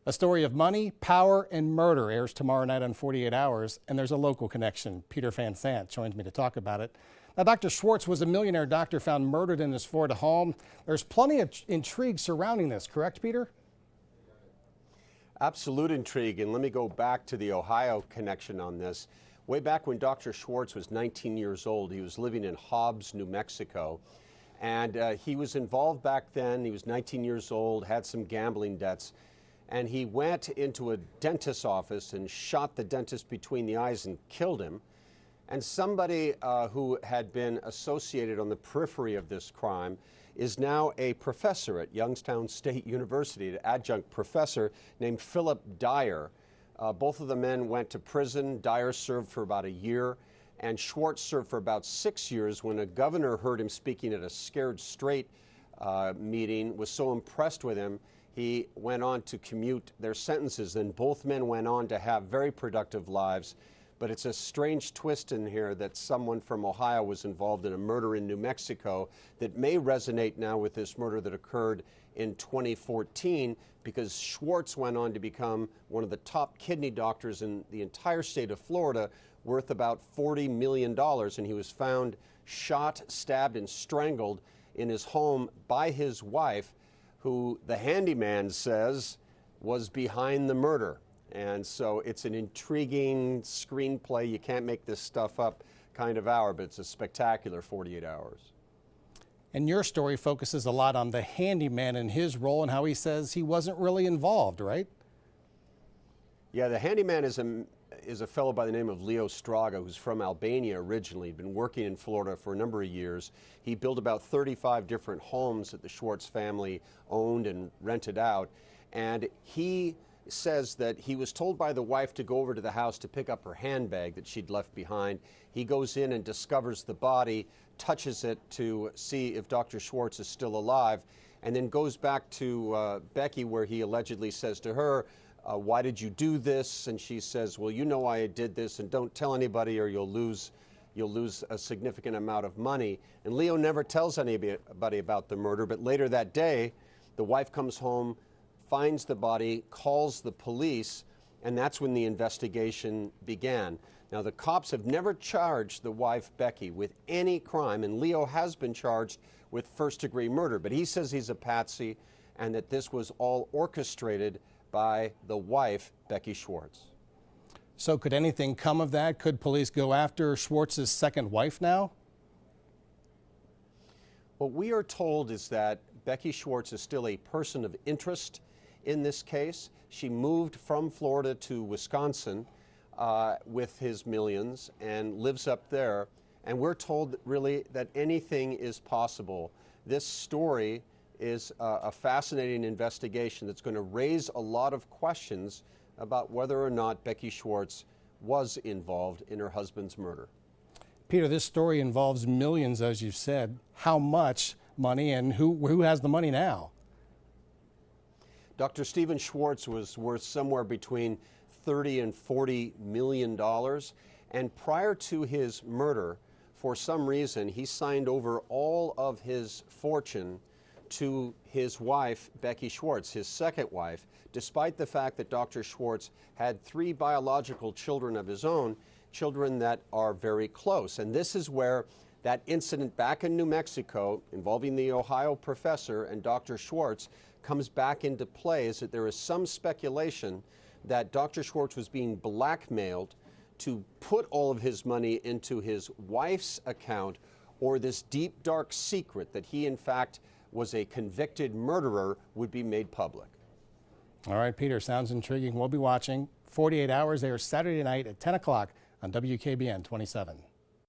A story of money, power, and murder airs tomorrow night on 48 Hours, and there's a local connection. Peter Van Sant joins me to talk about it. Now, Dr. Schwartz was a millionaire doctor found murdered in his Florida home. There's plenty of intrigue surrounding this, correct, Peter? Absolute intrigue, and let me go back to the Ohio connection on this. Way back when Dr. Schwartz was 19 years old, he was living in Hobbs, New Mexico, and he was involved back then. He was 19 years old, had some gambling debts, and he went into a dentist's office and shot the dentist between the eyes and killed him. And somebody who had been associated on the periphery of this crime is now a professor at Youngstown State University, an adjunct professor named Philip Dyer. Both of the men went to prison. Dyer served for about a year, and Schwartz served for about 6 years when a governor heard him speaking at a Scared Straight meeting, was so impressed with him, he went on to commute their sentences, and both men went on to have very productive lives. But it's a strange twist in here that someone from Ohio was involved in a murder in New Mexico that may resonate now with this murder that occurred in 2014, because Schwartz went on to become one of the top kidney doctors in the entire state of Florida, worth about $40 million, and he was found shot, stabbed, and strangled in his home by his wife, who the handyman says was behind the murder. And so it's an intriguing screenplay, you can't make this stuff up kind of hour, but it's a spectacular 48 hours. And your story focuses a lot on the handyman and his role and how he says he wasn't really involved, right? Yeah, the handyman is a fellow by the name of Leo Straga, who's from Albania originally. He'd been working in Florida for a number of years. He built about 35 different homes that the Schwartz family owned and rented out. And he says that he was told by the wife to go over to the house to pick up her handbag that she'd left behind. He goes in and discovers the body, touches it to see if Dr. Schwartz is still alive, and then goes back to Becky, where he allegedly says to her, why did you do this? And she says, well, you know why I did this, and don't tell anybody or you'll lose a significant amount of money. And Leo never tells anybody about the murder, but later that day, the wife comes home, finds the body, calls the police, and that's when the investigation began. Now, the cops have never charged the wife, Becky, with any crime, and Leo has been charged with first-degree murder, but he says he's a patsy and that this was all orchestrated by the wife, Becky Schwartz. So could anything come of that? Could police go after Schwartz's second wife now? What we are told is that Becky Schwartz is still a person of interest in this case. She moved from Florida to Wisconsin with his millions and lives up there. And we're told really that anything is possible. This story is a fascinating investigation that's going to raise a lot of questions about whether or not Becky Schwartz was involved in her husband's murder. Peter, this story involves millions, as you said. How much money, and who has the money now? Dr. Stephen Schwartz was worth somewhere between $30 and $40 million. And prior to his murder, for some reason, he signed over all of his fortune to his wife, Becky Schwartz, his second wife, despite the fact that Dr. Schwartz had 3 biological children of his own, children that are very close. And this is where that incident back in New Mexico involving the Ohio professor and Dr. Schwartz comes back into play, is that there is some speculation that Dr. Schwartz was being blackmailed to put all of his money into his wife's account, or this deep, dark secret that he, in fact, was a convicted murderer would be made public. All right, Peter, sounds intriguing. We'll be watching 48 Hours airs Saturday night at 10 o'clock on WKBN 27.